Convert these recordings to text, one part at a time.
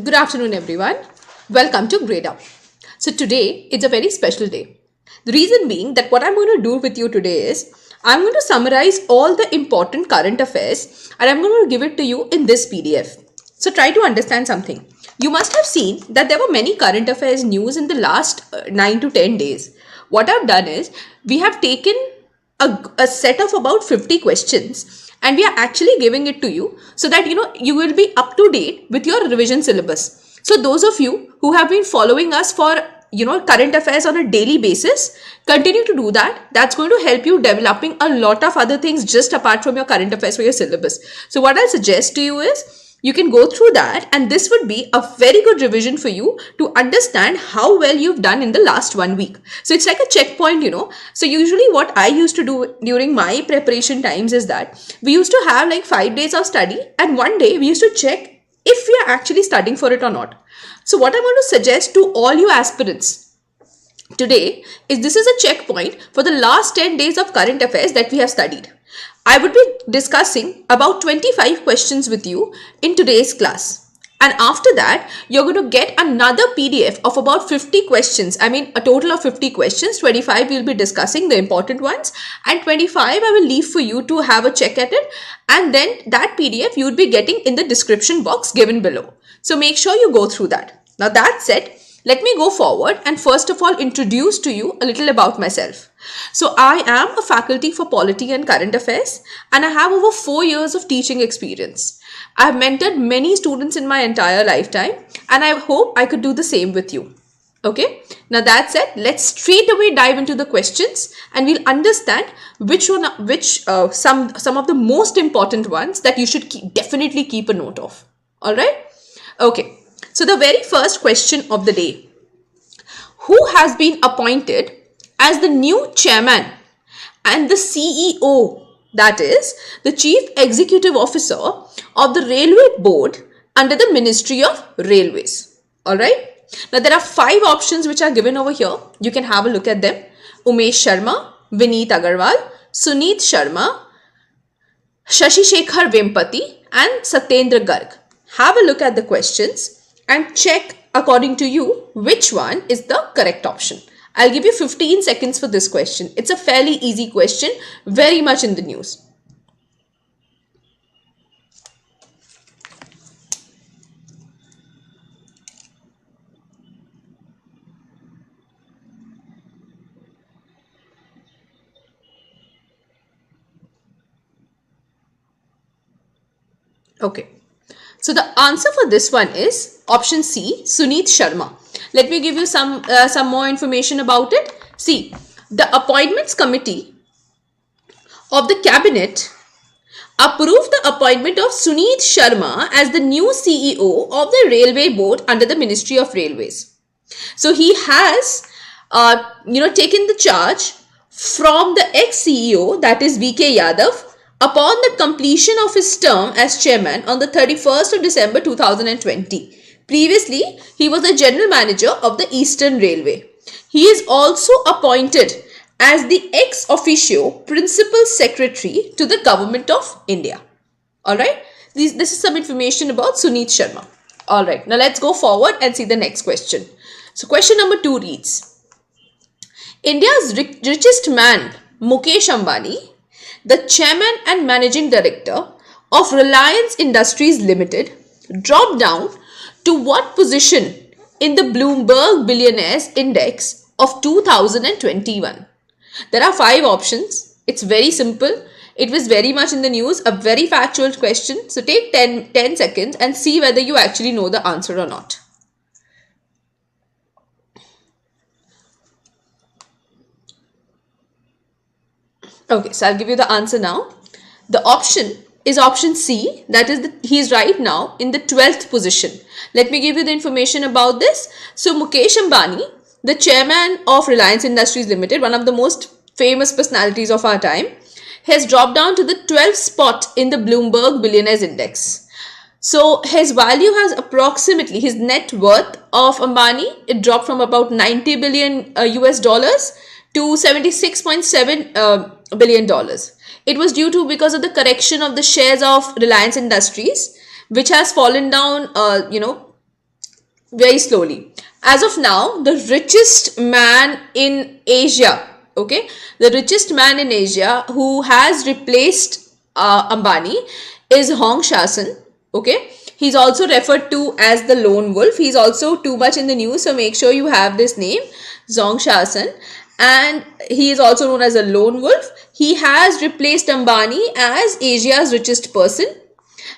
Good afternoon, everyone. Welcome to Gradeup. So today it's a very special day. The reason being that what I'm going to do with you today is I'm going to summarize all the important current affairs and I'm going to give it to you in this PDF. So try to understand something. You must have seen that there were many current affairs news in the last 9 to 10 days. What I've done is we have taken a set of about 50 questions and we are actually giving it to you so that you will be up to date with your revision syllabus. So those of you who have been following us for current affairs on a daily basis, continue to do that. That's going to help you developing a lot of other things just apart from your current affairs for your syllabus. So what I'll suggest to you is you can go through that, and this would be a very good revision for you to understand how well you've done in the last 1 week. So it's like a checkpoint, So usually what I used to do during my preparation times is that we used to have like 5 days of study, and one day we used to check if we are actually studying for it or not. So what I'm going to suggest to all you aspirants today is this is a checkpoint for the last 10 days of current affairs that we have studied. I would be discussing about 25 questions with you in today's class. And after that, you're going to get another PDF of about 50 questions. I mean, a total of 50 questions. 25 we'll be discussing the important ones, and 25 I will leave for you to have a check at it. And then that PDF you would be getting in the description box given below. So make sure you go through that. Now that said, let me go forward and first of all introduce to you a little about myself. So I am a faculty for polity and current affairs, and I have over 4 years of teaching experience. I have mentored many students in my entire lifetime, and I hope I could do the same with you. Okay, now that said, let's straight away dive into the questions and we'll understand some of the most important ones that you should definitely keep a note of. All right. Okay. So the very first question of the day: who has been appointed as the new chairman and the CEO, that is the Chief Executive Officer of the Railway Board under the Ministry of Railways? All right. Now there are 5 options which are given over here. You can have a look at them. Umesh Sharma, Vineet Agarwal, Suneet Sharma, Shashi Shekhar Vempati and Satyendra Garg. Have a look at the questions and check according to you which one is the correct option. I'll give you 15 seconds for this question. It's a fairly easy question, very much in the news. Okay. So the answer for this one is option C, Suneet Sharma. Let me give you some more information about it. See, the appointments committee of the cabinet approved the appointment of Suneet Sharma as the new CEO of the Railway Board under the Ministry of Railways. So he has, taken the charge from the ex-CEO, that is VK Yadav, upon the completion of his term as chairman on the 31st of December 2020. Previously, he was the general manager of the Eastern Railway. He is also appointed as the ex officio principal secretary to the Government of India. Alright, this is some information about Suneet Sharma. Alright, now let's go forward and see the next question. So question number 2 reads: India's richest man, Mukesh Ambani, the chairman and managing director of Reliance Industries Limited, dropped down to what position in the Bloomberg Billionaires Index of 2021? There are 5 options. It's very simple. It was very much in the news, a very factual question. So take 10 seconds and see whether you actually know the answer or not. Okay, so I'll give you the answer now. The option is option C, that is he is right now in the 12th position. Let me give you the information about this. So Mukesh Ambani, the chairman of Reliance Industries Limited, one of the most famous personalities of our time, has dropped down to the 12th spot in the Bloomberg Billionaires Index. So his value has approximately, his net worth of Ambani, it dropped from about 90 billion US dollars to $76.7 billion. It was because of the correction of the shares of Reliance Industries, which has fallen down, very slowly. As of now, the richest man in Asia, okay, the richest man in Asia who has replaced Ambani is Hong Shasan, okay. He's also referred to as the lone wolf. He's also too much in the news, so make sure you have this name, Zhong Shasan, and he is also known as a lone wolf. He has replaced Ambani as Asia's richest person,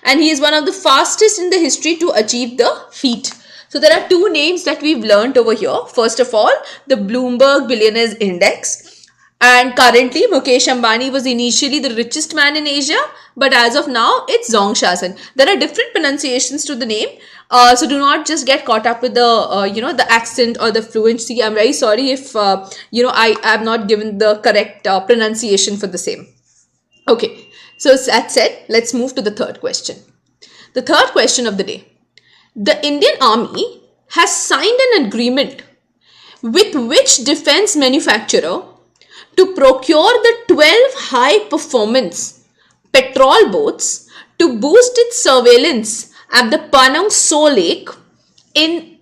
and he is one of the fastest in the history to achieve the feat. So there are two names that we've learned over here. First of all, the Bloomberg Billionaires Index. And currently, Mukesh Ambani was initially the richest man in Asia, but as of now, it's Zhong Shasan. There are different pronunciations to the name, so do not just get caught up with the the accent or the fluency. I'm very sorry if I have not given the correct pronunciation for the same. Okay, so that said, let's move to the third question. The third question of the day: the Indian Army has signed an agreement with which defense manufacturer to procure the 12 high-performance patrol boats to boost its surveillance at the Pangong Lake in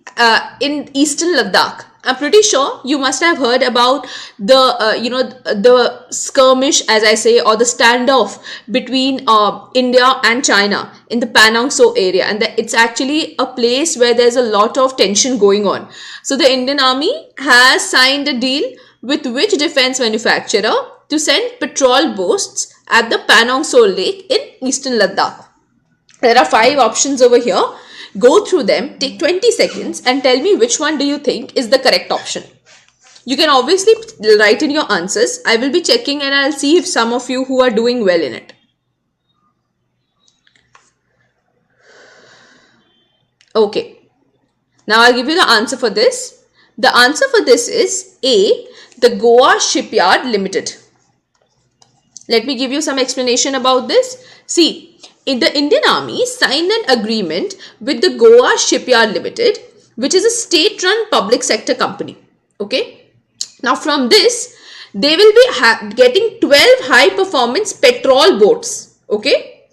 eastern Ladakh. I'm pretty sure you must have heard about the skirmish, as I say, or the standoff between India and China in the Pangong area, and it's actually a place where there's a lot of tension going on. So the Indian Army has signed a deal with which defense manufacturer to send patrol boats at the Pangong Lake in eastern Ladakh. There are 5 options over here. Go through them, take 20 seconds and tell me which one do you think is the correct option. You can obviously write in your answers. I will be checking and I'll see if some of you who are doing well in it. Okay. Now I'll give you the answer for this. The answer for this is A, the Goa Shipyard Limited. Let me give you some explanation about this. See, the Indian Army signed an agreement with the Goa Shipyard Limited, which is a state-run public sector company. Okay. Now from this, they will be getting 12 high-performance patrol boats. Okay.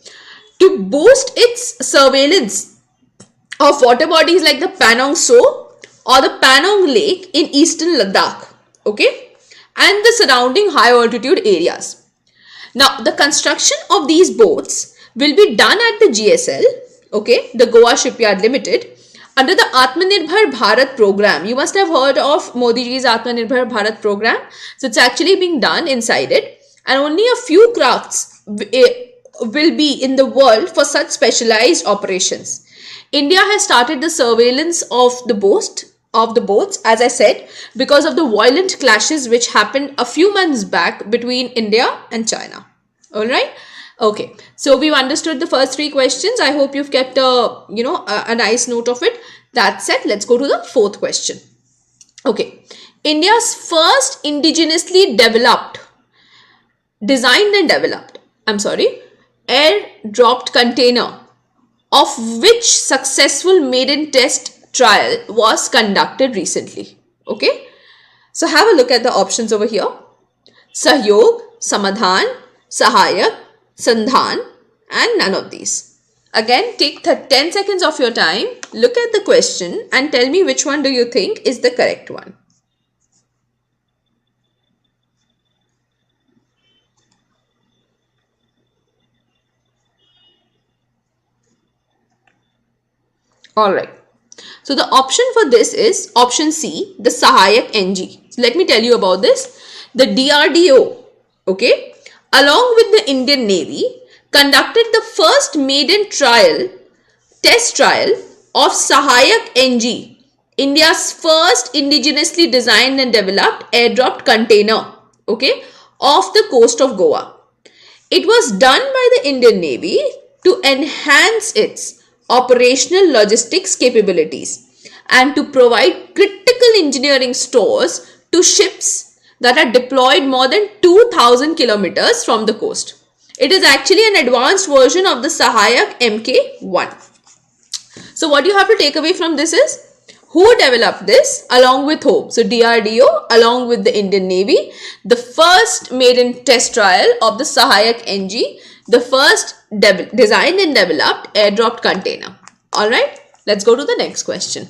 To boost its surveillance of water bodies like the Pangong or the Pangong Lake in eastern Ladakh. Okay, and the surrounding high altitude areas. Now, the construction of these boats will be done at the GSL, okay, the Goa Shipyard Limited, under the Atmanirbhar Bharat program. You must have heard of Modi ji's Atmanirbhar Bharat program. So, it's actually being done inside it, and only a few crafts will be in the world for such specialized operations. India has started the surveillance of the boats, as I said, because of the violent clashes which happened a few months back between India and China. All right. Okay. So we've understood the first 3 questions. I hope you've kept a nice note of it. That said, let's go to the 4th question. Okay. India's first indigenously air-dropped container of which successful maiden test trial was conducted recently. Okay, so have a look at the options over here: Sahyog, Samadhan, Sahayak, Sandhan, and none of these. Again, take 10 seconds of your time, look at the question and tell me which one do you think is the correct one. Alright. So the option for this is option C, the SAHYOG-NG G. So let me tell you about this. The DRDO, okay, along with the Indian Navy, conducted the first maiden test trial of SAHYOG-NG, India's first indigenously designed and developed airdropped container, okay, off the coast of Goa. It was done by the Indian Navy to enhance its operational logistics capabilities and to provide critical engineering stores to ships that are deployed more than 2,000 kilometers from the coast. It is actually an advanced version of the SAHYOG Mk1. So what you have to take away from this is who developed this along with whom? So DRDO along with the Indian Navy, the first maiden test trial of the SAHYOG-NG, the first designed and developed airdropped container. Alright, let's go to the next question.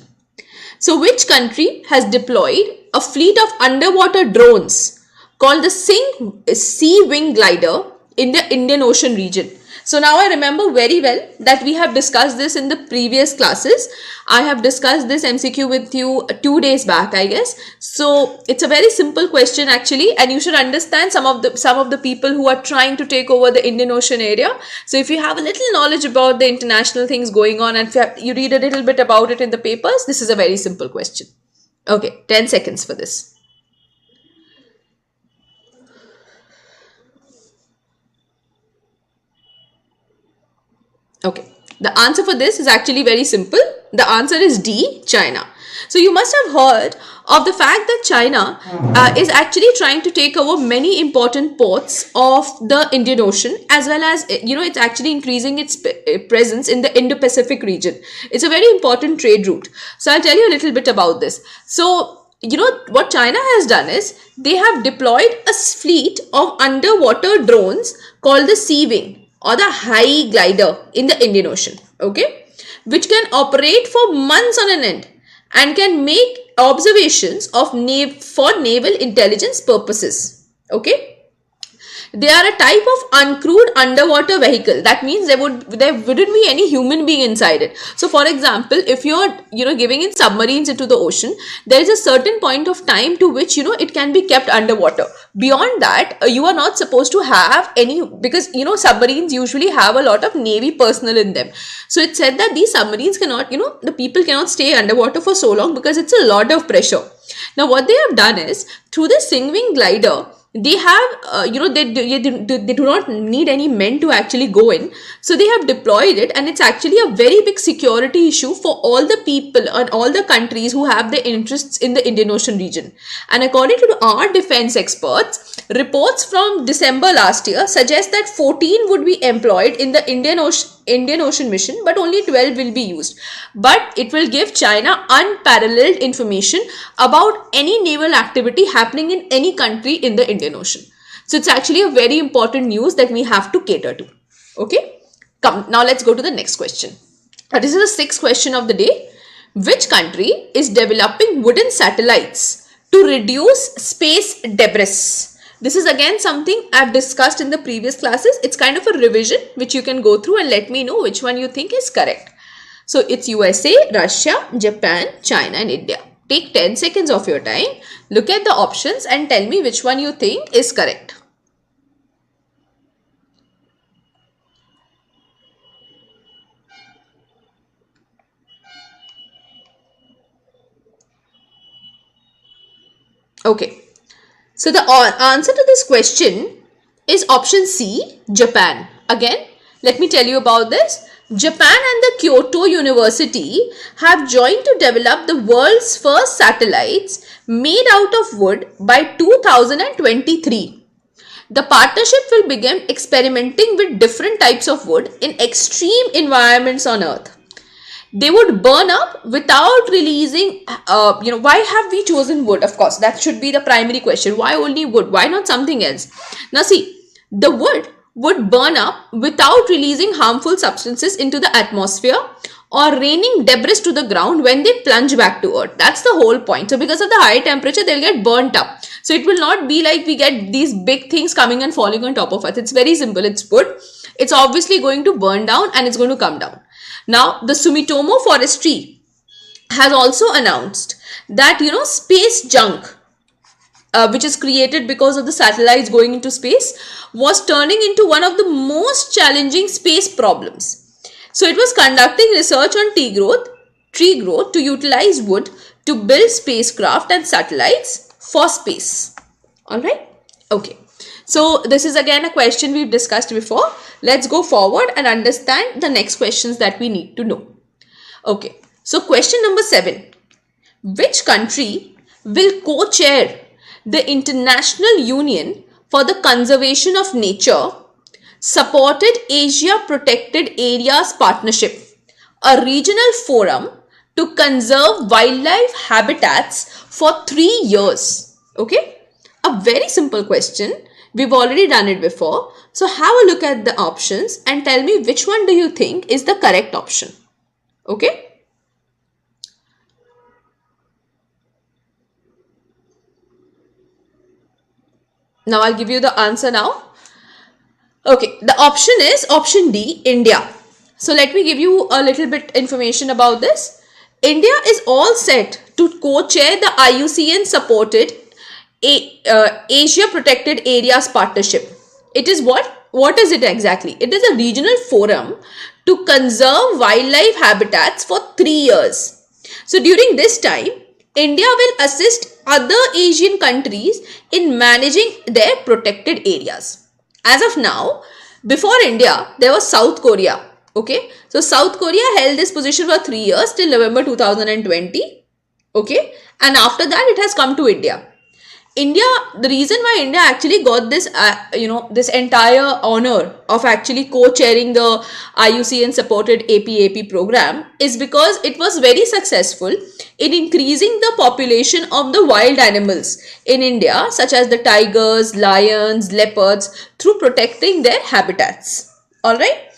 So which country has deployed a fleet of underwater drones called the Sea Wing Glider in the Indian Ocean region? So now I remember very well that we have discussed this in the previous classes. I have discussed this MCQ with you 2 days back, I guess. So it's a very simple question actually, and you should understand some of the people who are trying to take over the Indian Ocean area. So if you have a little knowledge about the international things going on and if you read a little bit about it in the papers, this is a very simple question. Okay, 10 seconds for this. Okay, the answer for this is actually very simple. The answer is D, China. So you must have heard of the fact that China is actually trying to take over many important ports of the Indian Ocean, as well as, it's actually increasing its presence in the Indo-Pacific region. It's a very important trade route. So I'll tell you a little bit about this. So, what China has done is they have deployed a fleet of underwater drones called the Sea Wing or the high glider in the Indian Ocean, okay, which can operate for months on end and can make observations of for naval intelligence purposes, okay. They are a type of uncrewed underwater vehicle. That means there wouldn't be any human being inside it. So for example, if you're giving in submarines into the ocean, there is a certain point of time to which it can be kept underwater. Beyond that, you are not supposed to have any, because submarines usually have a lot of navy personnel in them. So it's said that these submarines cannot, the people cannot stay underwater for so long because it's a lot of pressure. Now what they have done is, through the Sea Wing glider, they have, they do not need any men to actually go in. So they have deployed it, and it's actually a very big security issue for all the people and all the countries who have their interests in the Indian Ocean region. And according to our defense experts, reports from December last year suggest that 14 would be employed in the Indian Ocean mission, but only 12 will be used. But it will give China unparalleled information about any naval activity happening in any country in the Indian Ocean. So it's actually a very important news that we have to cater to. Okay, come now let's go to the next question. This is the sixth question of the day. Which country is developing wooden satellites to reduce space debris? This is again something I've discussed in the previous classes. It's kind of a revision which you can go through and let me know which one you think is correct. So it's USA, Russia, Japan, China and India. Take 10 seconds of your time, look at the options and tell me which one you think is correct. Okay. So the answer to this question is option C, Japan. Again, let me tell you about this. Japan and the Kyoto University have joined to develop the world's first satellites made out of wood by 2023. The partnership will begin experimenting with different types of wood in extreme environments on Earth. They would burn up without releasing, why have we chosen wood? Of course, that should be the primary question. Why only wood? Why not something else? Now see, the wood would burn up without releasing harmful substances into the atmosphere or raining debris to the ground when they plunge back to Earth. That's the whole point. So because of the high temperature, they'll get burnt up. So it will not be like we get these big things coming and falling on top of us. It's very simple. It's wood. It's obviously going to burn down and it's going to come down. Now, the Sumitomo Forestry has also announced that, space junk, which is created because of the satellites going into space, was turning into one of the most challenging space problems. So it was conducting research on tree growth to utilize wood to build spacecraft and satellites for space. Alright? Okay. So this is again a question we've discussed before. Let's go forward and understand the next questions that we need to know. Okay. So question number 7. Which country will co-chair the International Union for the Conservation of Nature supported Asia Protected Areas Partnership, a regional forum to conserve wildlife habitats for 3 years? Okay. A very simple question. We've already done it before. So have a look at the options and tell me which one do you think is the correct option. Okay. Now I'll give you the answer now. Okay, the option is option D, India. So let me give you a little bit information about this. India is all set to co-chair the IUCN supported Asia Protected Areas Partnership. It is what? What is it exactly? It is a regional forum to conserve wildlife habitats for 3 years. So during this time, India will assist other Asian countries in managing their protected areas. As of now, before India, there was South Korea. Okay, so South Korea held this position for 3 years till November 2020. Okay, and after that, it has come to India. India, the reason why India actually got this, this entire honor of actually co-chairing the IUCN supported APAP program is because it was very successful in increasing the population of the wild animals in India, such as the tigers, lions, leopards, through protecting their habitats. All right.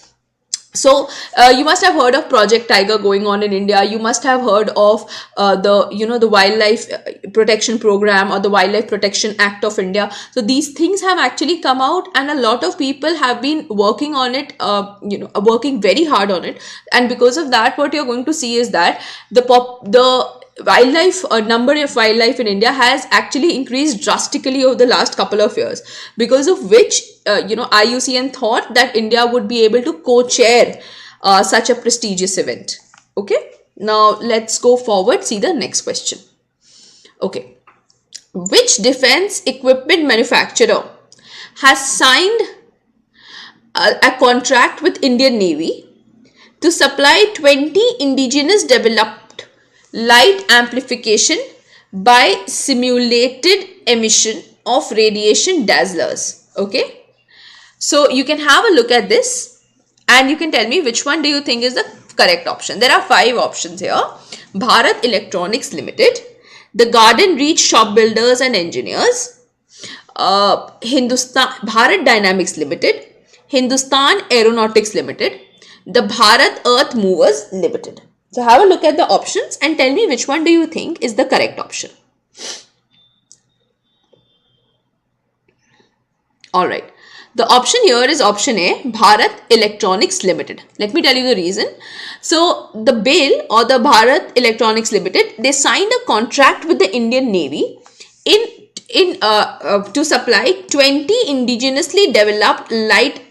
So you must have heard of Project Tiger going on in India. You must have heard of the Wildlife Protection Program or the Wildlife Protection Act of India. So these things have actually come out, and a lot of people have been working on it, working very hard on it. And because of that, what you're going to see is that the wildlife number of wildlife in India has actually increased drastically over the last couple of years, because of which IUCN thought that India would be able to co-chair such a prestigious event. Okay, now let's go forward, see the next question. Okay, which defense equipment manufacturer has signed a contract with Indian Navy to supply 20 indigenous developed light amplification by simulated emission of radiation dazzlers? Okay, so you can have a look at this and you can tell me which one do you think is the correct option. There are 5 options here: Bharat Electronics Limited, the Garden Reach Shipbuilders and Engineers, Bharat Dynamics Limited, Hindustan Aeronautics Limited, the Bharat Earth Movers Limited. So have a look at the options and tell me which one do you think is the correct option. Alright, the option here is option A, Bharat Electronics Limited. Let me tell you the reason. So the BIL or the Bharat Electronics Limited, they signed a contract with the Indian Navy to supply 20 indigenously developed light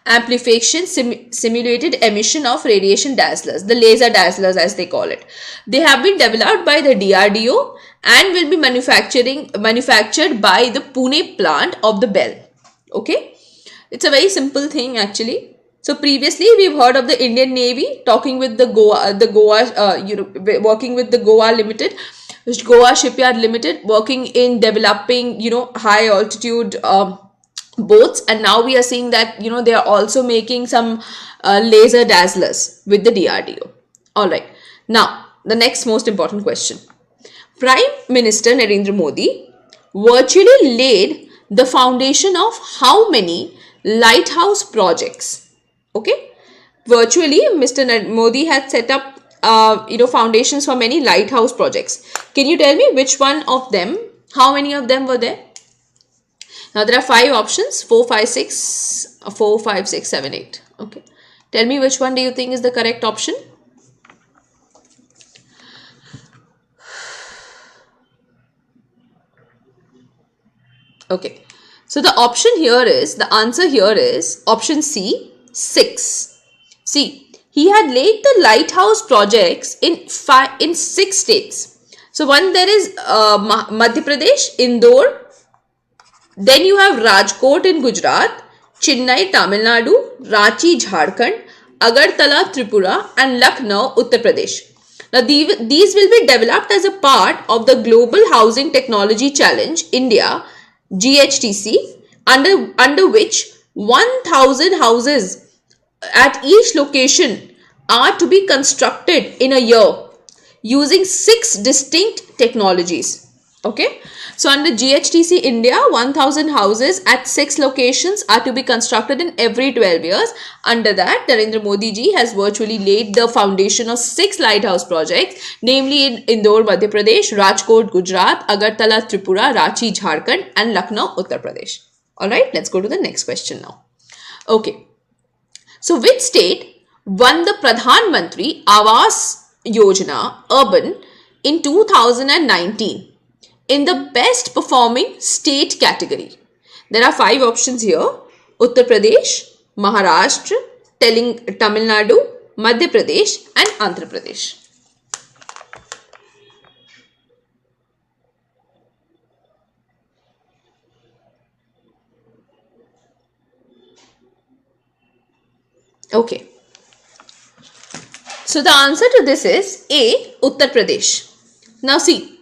amplification simulated emission of radiation dazzlers, the laser dazzlers as they call it. They have been developed by the DRDO and will be manufactured by the Pune plant of the BEL. Okay, it's a very simple thing actually. So previously we've heard of the Indian Navy talking with working with the Goa Limited, Goa Shipyard Limited, working in developing high altitude boats, and now we are seeing that they are also making some laser dazzlers with the DRDO. All right, now the next most important question. Prime Minister Narendra Modi virtually laid the foundation of how many lighthouse projects? Okay, virtually Mr. Modi had set up foundations for many lighthouse projects. Can you tell me which one of them, how many of them were there? Now there are 5 options: 4, 5, 6, 4, 5, 6, 7, 8. Okay, tell me which one do you think is the correct option? Okay, so the option here is, the answer here is option C, 6. See, he had laid the lighthouse projects in 6 states. So one, there is Madhya Pradesh, Indore. Then you have Rajkot in Gujarat, Chennai, Tamil Nadu, Ranchi, Jharkhand, Agartala, Tripura, and Lucknow, Uttar Pradesh. Now, these will be developed as a part of the Global Housing Technology Challenge India, GHTC, under which 1,000 houses at each location are to be constructed in a year using 6 distinct technologies. Okay, so under GHTC India, 1000 houses at 6 locations are to be constructed in every 12 years. Under that, Narendra Modi ji has virtually laid the foundation of 6 lighthouse projects, namely in Indore, Madhya Pradesh, Rajkot, Gujarat, Agartala, Tripura, Ranchi, Jharkhand, and Lucknow, Uttar Pradesh. Alright, let's go to the next question now. Okay, so which state won the Pradhan Mantri Awas Yojana Urban in 2019? In the best performing state category? There are 5 options here: Uttar Pradesh, Maharashtra, Tamil Nadu, Madhya Pradesh, and Andhra Pradesh. Okay. So the answer to this is A, Uttar Pradesh. Now see,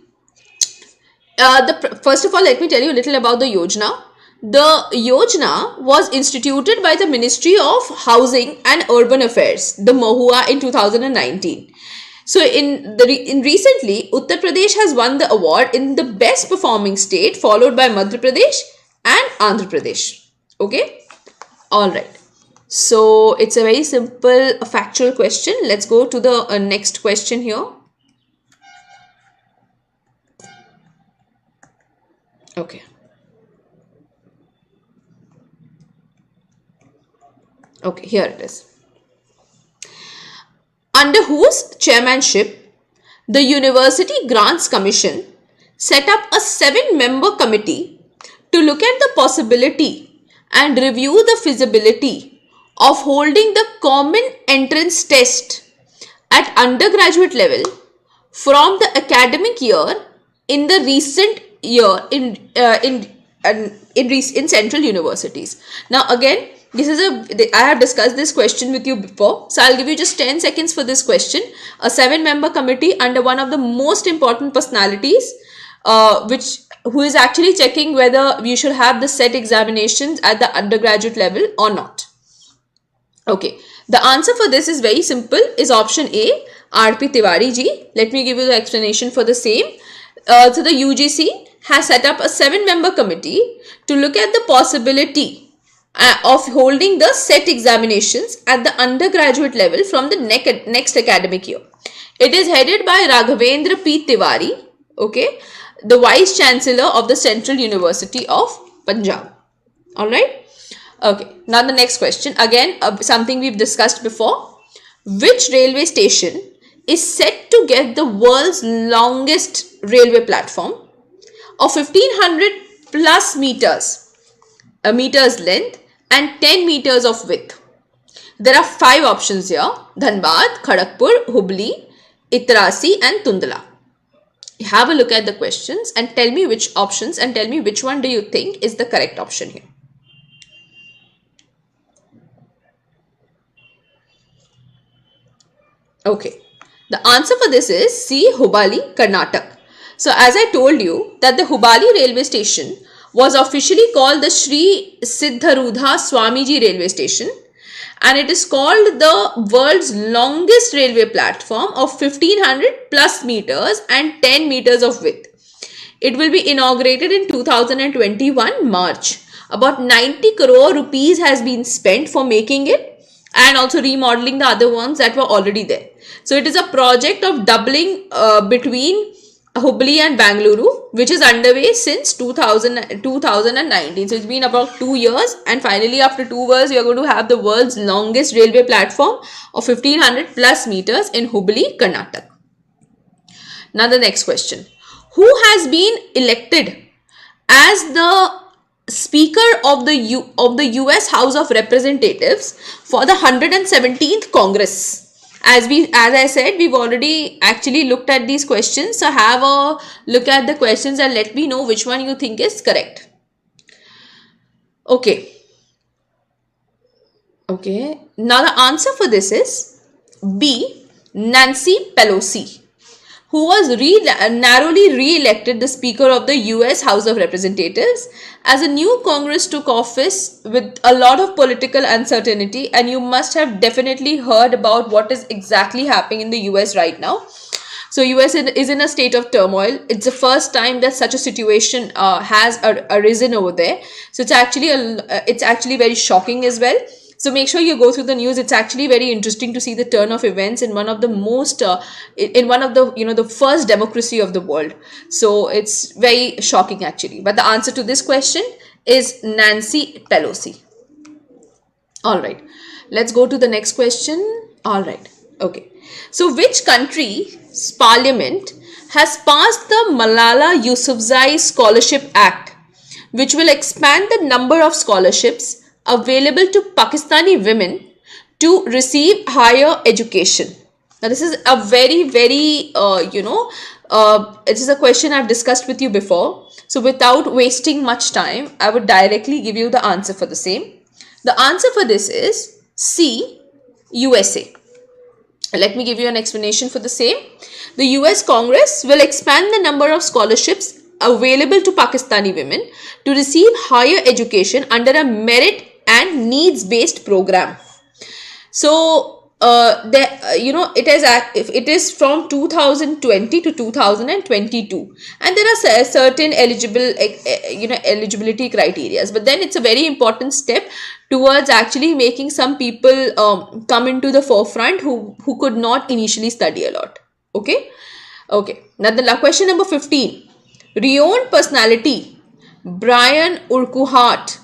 first of all, let me tell you a little about the Yojana. The Yojana was instituted by the Ministry of Housing and Urban Affairs, the MoHUA, in 2019. So recently, Uttar Pradesh has won the award in the best performing state, followed by Madhya Pradesh and Andhra Pradesh. Okay, all right. So it's a very simple factual question. Let's go to the next question here. Okay. Okay, here it is. Under whose chairmanship the University Grants Commission set up a 7-member committee to look at the possibility and review the feasibility of holding the common entrance test at undergraduate level from the academic year in the recent year in central universities. Now again, this is I have discussed this question with you before, so I'll give you just 10 seconds for this question. A 7-member committee under one of the most important personalities, who is actually checking whether we should have the set examinations at the undergraduate level or not. Okay, the answer for this is very simple, is option A, R.P. Tiwari ji. Let me give you the explanation for the same. So the UGC has set up a 7-member committee to look at the possibility of holding the set examinations at the undergraduate level from the next academic year. It is headed by Raghavendra P. Tiwari, okay, the Vice Chancellor of the Central University of Punjab. Alright. Okay, now the next question, again something we've discussed before. Which railway station is set to get the world's longest railway platform of 1500 plus meters length and 10 meters of width? There are 5 options here: Dhanbad, Kharagpur, Hubli, Itarsi, and Tundla. Have a look at the questions and tell me which options, and tell me which one do you think is the correct option here. Okay, the answer for this is C, Hubali, Karnataka. So as I told you that the Hubali railway station was officially called the Sri Siddharudha Swamiji railway station, and it is called the world's longest railway platform of 1500 plus meters and 10 meters of width. It will be inaugurated in 2021 March. About 90 crore rupees has been spent for making it and also remodeling the other ones that were already there. So it is a project of doubling between Hubli and Bangalore, which is underway since 2019. So it's been about 2 years, and finally after 2 years we are going to have the world's longest railway platform of 1500 plus meters in Hubli, Karnataka. Now the next question. Who has been elected as the Speaker of the US House of Representatives for the 117th Congress? As I said, we've already actually looked at these questions. So have a look at the questions and let me know which one you think is correct. Okay. Okay. Now the answer for this is B, Nancy Pelosi, who was narrowly re-elected the Speaker of the US House of Representatives, as a new Congress took office with a lot of political uncertainty, and you must have definitely heard about what is exactly happening in the US right now. So US is in a state of turmoil. It's the first time that such a situation has arisen over there. So it's actually very shocking as well. So make sure you go through the news. It's actually very interesting to see the turn of events in one of the most, in one of the, the first democracy of the world. So it's very shocking actually. But the answer to this question is Nancy Pelosi. All right. Let's go to the next question. All right. Okay. So which country's parliament has passed the Malala Yousafzai Scholarship Act, which will expand the number of scholarships available to Pakistani women to receive higher education? Now, this is a very, very, it is a question I've discussed with you before. So, without wasting much time, I would directly give you the answer for the same. The answer for this is C, USA. Let me give you an explanation for the same. The US Congress will expand the number of scholarships available to Pakistani women to receive higher education under a merit and needs-based program. So, it is from 2020 to 2022, and there are certain eligibility criteria. But then it's a very important step towards actually making some people come into the forefront who could not initially study a lot. Okay. Now the question number 15. Renowned personality Brian Urquhart,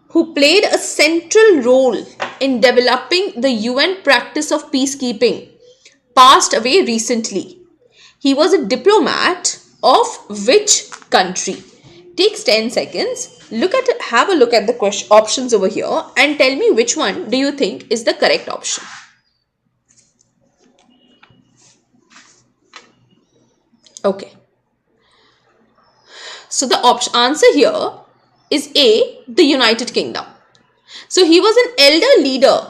who played a central role in developing the UN practice of peacekeeping, passed away recently. He was a diplomat of which country? Takes 10 seconds. Have a look at the options over here and tell me which one do you think is the correct option. Okay. So the answer here is A, the United Kingdom. So he was an elder leader.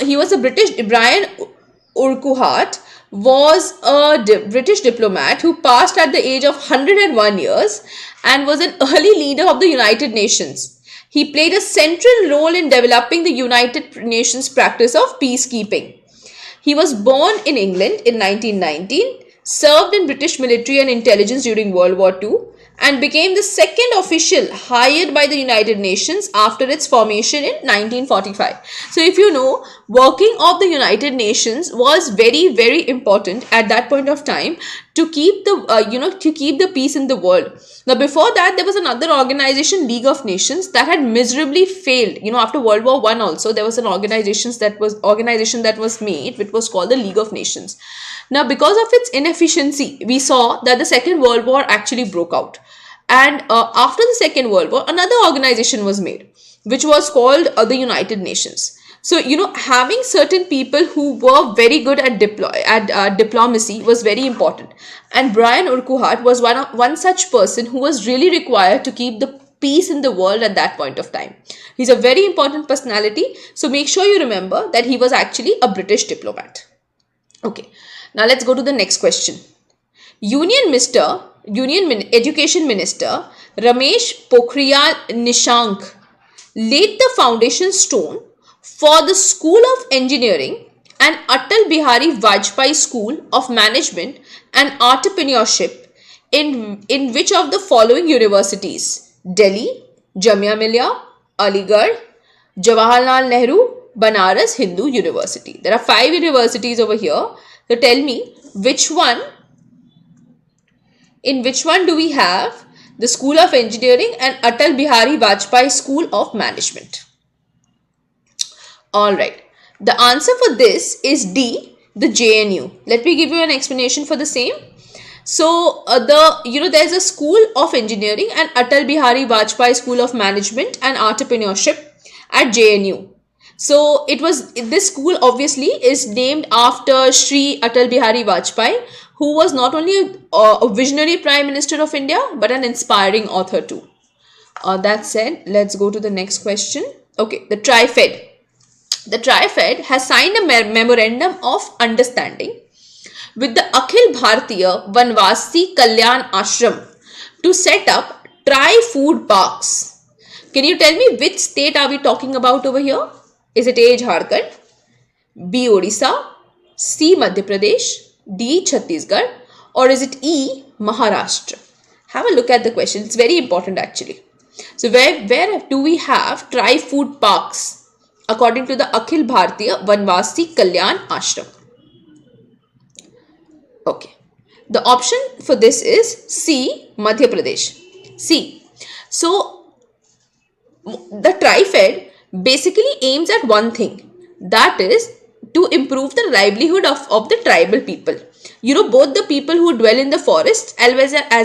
He was a Brian Urquhart was a British diplomat who passed at the age of 101 years and was an early leader of the United Nations. He played a central role in developing the United Nations practice of peacekeeping. He was born in England in 1919, served in British military and intelligence during World War II, and became the second official hired by the United Nations after its formation in 1945. So if you know, working of the United Nations was very, very important at that point of time to keep the peace in the world. Now before that, there was another organization, League of Nations, that had miserably failed. After World War I also, there was an organization that was made, which was called the League of Nations. Now, because of its inefficiency, we saw that the Second World War actually broke out. And after the Second World War, another organization was made, which was called the United Nations. So, having certain people who were very good at diplomacy was very important. And Brian Urquhart was one such person who was really required to keep the peace in the world at that point of time. He's a very important personality. So, make sure you remember that he was actually a British diplomat. Okay. Now let's go to the next question. Union Education Minister Ramesh Pokhriyal Nishank laid the foundation stone for the School of Engineering and Atal Bihari Vajpayee School of Management and Entrepreneurship in which of the following universities? Delhi, Jamia Millia, Aligarh, Jawaharlal Nehru, Banaras Hindu University. There are 5 universities over here. So tell me in which one do we have the School of Engineering and Atal Bihari Vajpayee School of Management? Alright, the answer for this is D, the JNU. Let me give you an explanation for the same. So there's a School of Engineering and Atal Bihari Vajpayee School of Management and Entrepreneurship at JNU. So this school obviously is named after Shri Atal Bihari Vajpayee, who was not only a visionary Prime Minister of India, but an inspiring author too. That said, let's go to the next question. Okay, the TriFed. The TriFed has signed a memorandum of understanding with the Akhil Bharatiya Vanvasi Kalyan Ashram to set up Tri-Food Parks. Can you tell me which state are we talking about over here? Is it A, Jharkhand, B, Odisha, C, Madhya Pradesh, D, Chhattisgarh, or is it E, Maharashtra? Have a look at the question. It's very important actually. So where do we have tri-food parks according to the Akhil Bharatiya Vanvasi Kalyan Ashram? Okay. The option for this is C, Madhya Pradesh. C. So the Tri-Fed basically aims at one thing, that is to improve the livelihood of the tribal people. You know, both the people who dwell in the forest as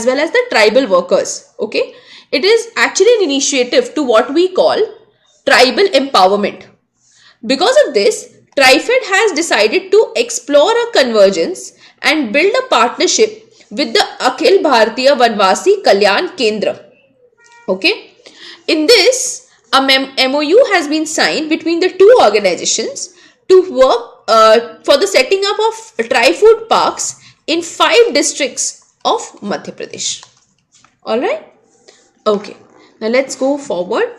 well as the tribal workers. Okay. It is actually an initiative to what we call tribal empowerment. Because of this, Tri-Fed has decided to explore a convergence and build a partnership with the Akhil Bharatiya Vanvasi Kalyan Kendra. Okay. In this, a MOU has been signed between the two organizations to work for the setting up of tri-food parks in 5 districts of Madhya Pradesh. Alright. Okay. Now let's go forward.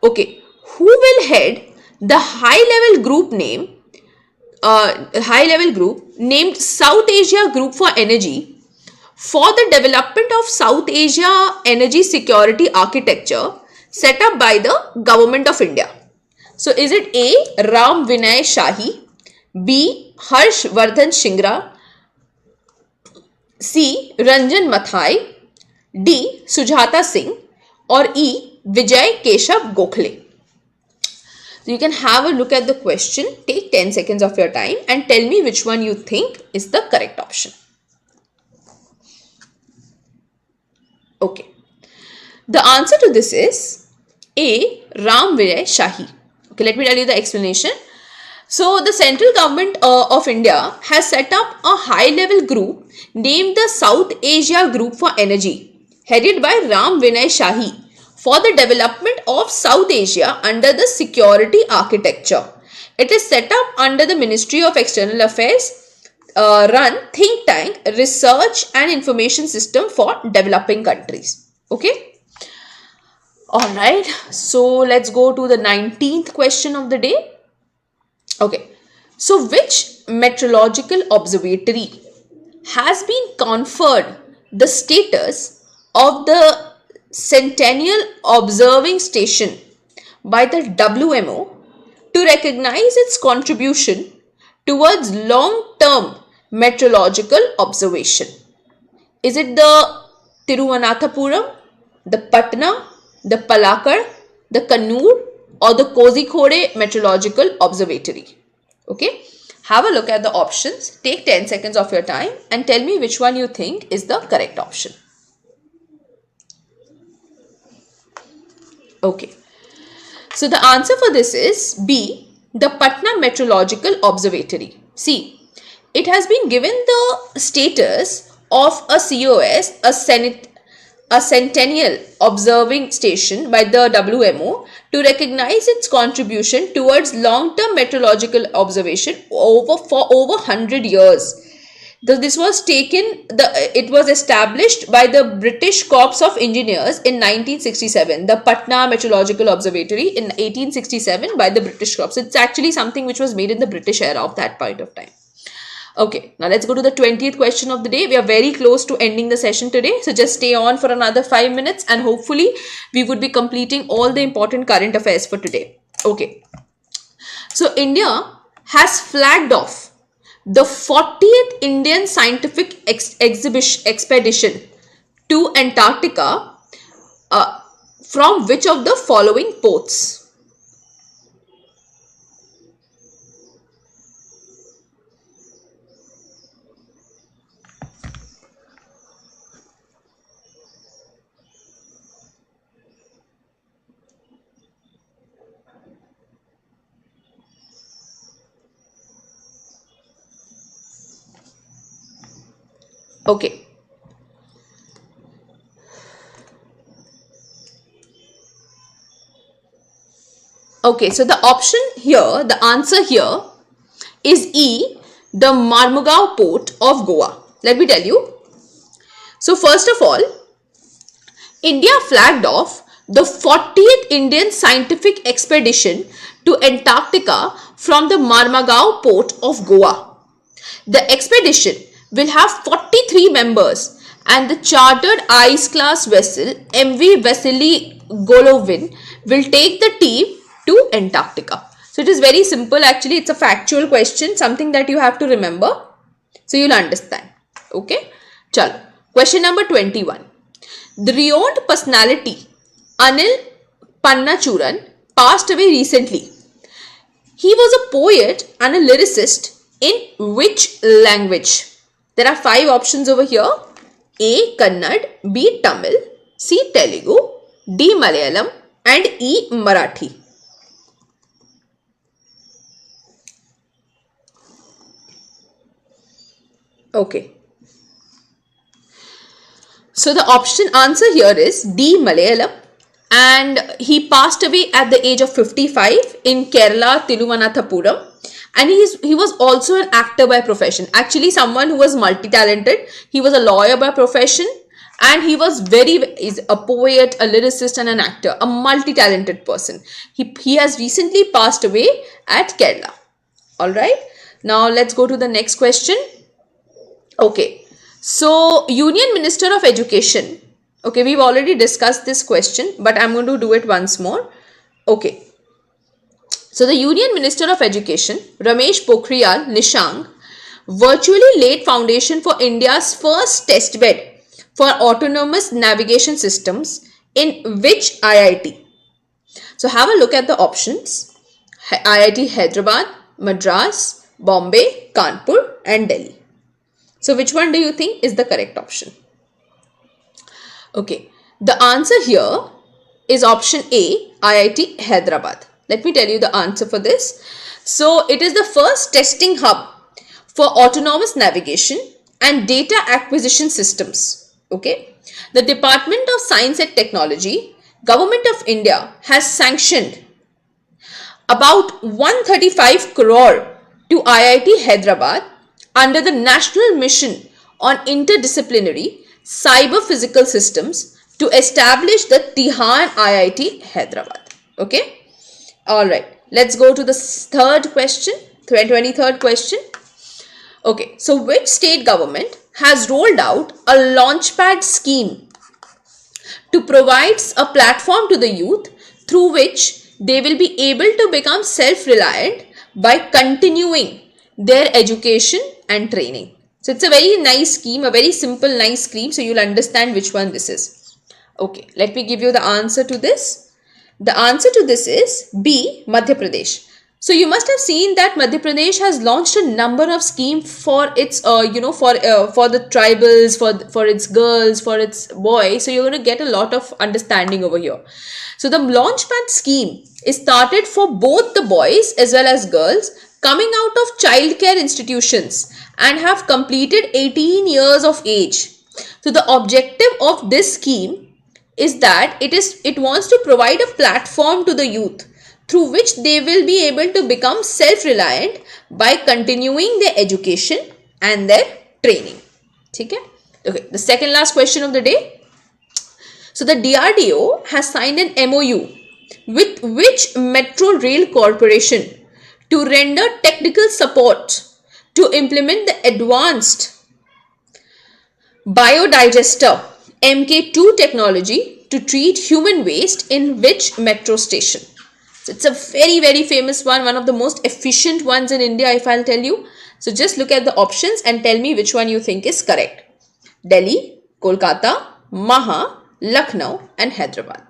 Okay. Who will head the high-level group named South Asia Group for Energy for the development of South Asia energy security architecture set up by the Government of India? So is it A, Ram Vinay Shahi, B, Vardhan Shringla, C, Ranjan Mathai, D, Sujatha Singh, or E, Vijay Keshav Gokhale? So you can have a look at the question, take 10 seconds of your time and tell me which one you think is the correct option. Okay. The answer to this is A, Ram Vinay Shahi. Okay, let me tell you the explanation. So the central government of India has set up a high-level group named the South Asia Group for Energy, headed by Ram Vinay Shahi, for the development of South Asia under the security architecture. It is set up under the Ministry of External Affairs, run think tank, research and information system for developing countries. Okay. Alright. So let's go to the 19th question of the day. Okay. So which meteorological observatory has been conferred the status of the Centennial Observing Station by the WMO to recognize its contribution towards long-term meteorological observation? Is it the Tiruvananthapuram, the Patna, the Palakkad, the Kannur, or the Kozhikode Meteorological Observatory? Okay. Have a look at the options. Take 10 seconds of your time and tell me which one you think is the correct option. Okay. So the answer for this is B, the Patna Meteorological Observatory. See, it has been given the status of a COS, a Centennial Observing Station by the WMO to recognize its contribution towards long-term meteorological observation for over 100 years. This was it was established by the British Corps of Engineers in 1967, the Patna Meteorological Observatory in 1867 by the British Corps. It's actually something which was made in the British era of that point of time. Okay, now let's go to the 20th question of the day. We are very close to ending the session today. So just stay on for another 5 minutes and hopefully we would be completing all the important current affairs for today. Okay. So India has flagged off the 40th Indian Scientific Expedition to Antarctica from which of the following ports? Okay. Okay, so the option here, the answer here is E, the Mazagon port of Goa. Let me tell you. So first of all, India flagged off the 40th Indian Scientific Expedition to Antarctica from the Mazagon port of Goa. The expedition, will have 43 members, and the chartered ice class vessel MV Vasily Golovin will take the team to Antarctica. So it is very simple actually. It's a factual question, something that you have to remember. So you'll understand. Okay. Chalo. Question number 21. The renowned personality Anil Pannachuran passed away recently. He was a poet and a lyricist in which language? There are 5 options over here. A. Kannad, B. Tamil, C. Telugu, D. Malayalam and E. Marathi. Okay. So the option answer here is D. Malayalam, and he passed away at the age of 55 in Kerala, Thiruvananthapuram. And he was also an actor by profession. Actually, someone who was multi-talented. He was a lawyer by profession, and he was is a poet, a lyricist and an actor, a multi-talented person. He has recently passed away at Kerala. Alright. Now let's go to the next question. Okay. So, Union Minister of Education. Okay, we've already discussed this question, but I'm going to do it once more. Okay. So, the Union Minister of Education, Ramesh Pokhriyal Nishank, virtually laid foundation for India's first testbed for autonomous navigation systems in which IIT? So, have a look at the options. IIT Hyderabad, Madras, Bombay, Kanpur and Delhi. So, which one do you think is the correct option? Okay, the answer here is option A, IIT Hyderabad. Let me tell you the answer for this. So, it is the first testing hub for autonomous navigation and data acquisition systems. Okay, the Department of Science and Technology, Government of India has sanctioned about 135 crore to IIT Hyderabad under the National Mission on Interdisciplinary Cyber Physical Systems to establish the Tihan IIT Hyderabad. Okay. Alright. Let's go to the third question, 23rd question. Okay. So, which state government has rolled out a launchpad scheme to provide a platform to the youth through which they will be able to become self-reliant by continuing their education and training? So, it's a very nice scheme, a very simple, nice scheme. So, you'll understand which one this is. Okay, let me give you the answer to this. The answer to this is B, Madhya Pradesh. So, you must have seen that Madhya Pradesh has launched a number of schemes for its, for the tribals, for its girls, for its boys. So, you're going to get a lot of understanding over here. So, the Launchpad scheme is started for both the boys as well as girls coming out of childcare institutions and have completed 18 years of age. So, the objective of this scheme is that it wants to provide a platform to the youth through which they will be able to become self-reliant by continuing their education and their training. Okay, the second last question of the day. So, the DRDO has signed an MOU with which Metro Rail Corporation to render technical support to implement the advanced biodigester MK2 technology to treat human waste in which metro station? So, it's a very, very famous one of the most efficient ones in India, if I'll tell you. So, just look at the options and tell me which one you think is correct. Delhi, Kolkata, Maha, Lucknow and Hyderabad.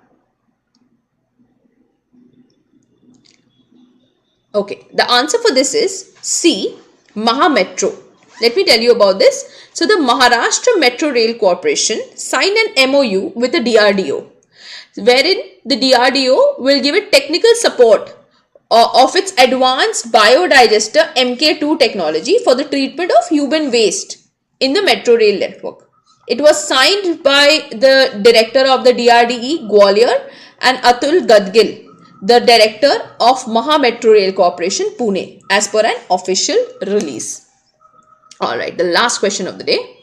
Okay, the answer for this is C, Maha Metro. Let me tell you about this. So, the Maharashtra Metro Rail Corporation signed an MOU with the DRDO, wherein the DRDO will give it technical support of its advanced biodigester MK2 technology for the treatment of human waste in the metro rail network. It was signed by the director of the DRDE Gwalior and Atul Gadgil, the director of Maha Metro Rail Corporation Pune, as per an official release. Alright, the last question of the day.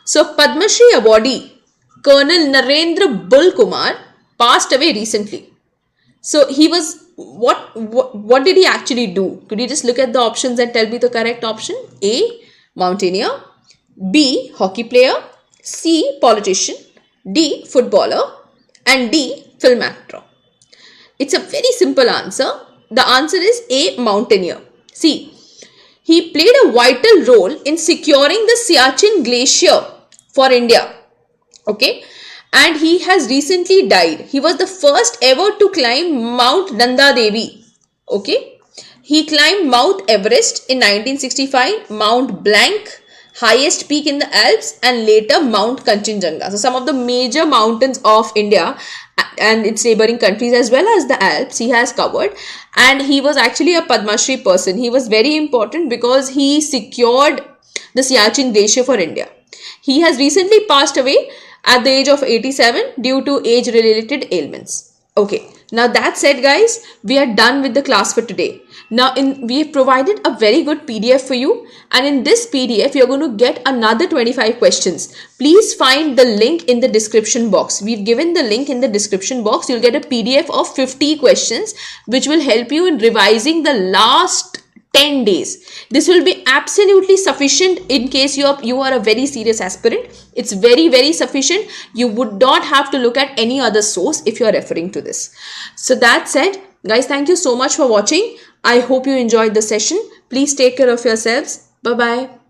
So, Padma Shri awardee Colonel Narendra Bull Kumar passed away recently. So, he was, what did he actually do? Could you just look at the options and tell me the correct option? A, mountaineer, B. Hockey player, C. Politician, D. Footballer, and D. Film actor. It's a very simple answer. The answer is A. Mountaineer. See, he played a vital role in securing the Siachen Glacier for India. Okay, and he has recently died. He was the first ever to climb Mount Nanda Devi. Okay, he climbed Mount Everest in 1965, Mount Blanc, highest peak in the Alps, and later Mount Kanchenjunga. So some of the major mountains of India and its neighboring countries as well as the Alps he has covered, and he was actually a Padma Shri person. He was very important because he secured the Siachen Glacier for India. He has recently passed away at the age of 87 due to age-related ailments. Okay, now that said guys, we are done with the class for today. Now we have provided a very good PDF for you, and in this PDF you're going to get another 25 questions. Please find the link in the description box. We've given the link in the description box. You'll get a PDF of 50 questions which will help you in revising the last 10 days. This will be absolutely sufficient in case you are a very serious aspirant. It's very sufficient. You would not have to look at any other source if you are referring to this. So that said, guys, thank you so much for watching. I hope you enjoyed the session. Please take care of yourselves. Bye-bye.